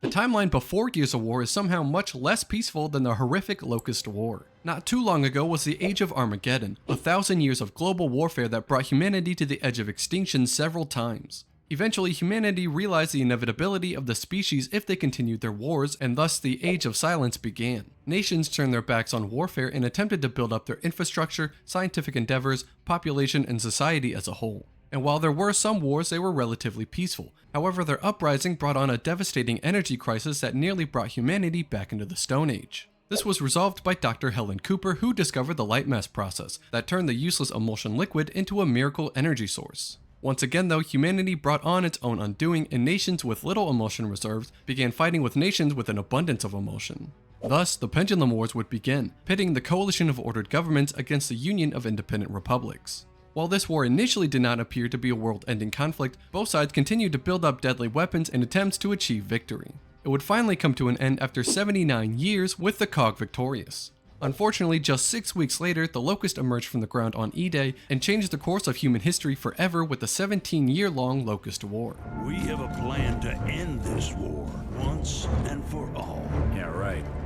The timeline before Gears of War is somehow much less peaceful than the horrific Locust War. Not too long ago was the Age of Armageddon, 1,000 years of global warfare that brought humanity to the edge of extinction several times. Eventually, humanity realized the inevitability of the species if they continued their wars, and thus the Age of Silence began. Nations turned their backs on warfare and attempted to build up their infrastructure, scientific endeavors, population, and society as a whole. And while there were some wars, they were relatively peaceful. However, their uprising brought on a devastating energy crisis that nearly brought humanity back into the Stone Age. This was resolved by Dr. Helen Cooper, who discovered the light mass process that turned the useless emulsion liquid into a miracle energy source. Once again though, humanity brought on its own undoing, and nations with little emulsion reserves began fighting with nations with an abundance of emulsion. Thus, the Pendulum Wars would begin, pitting the coalition of ordered governments against the Union of Independent Republics. While this war initially did not appear to be a world-ending conflict, both sides continued to build up deadly weapons in attempts to achieve victory. It would finally come to an end after 79 years, with the COG victorious. Unfortunately, just 6 weeks later, the Locust emerged from the ground on eday and changed the course of human history forever with the 17-year-long Locust War. We have a plan to end this war once and for all. Yeah, right.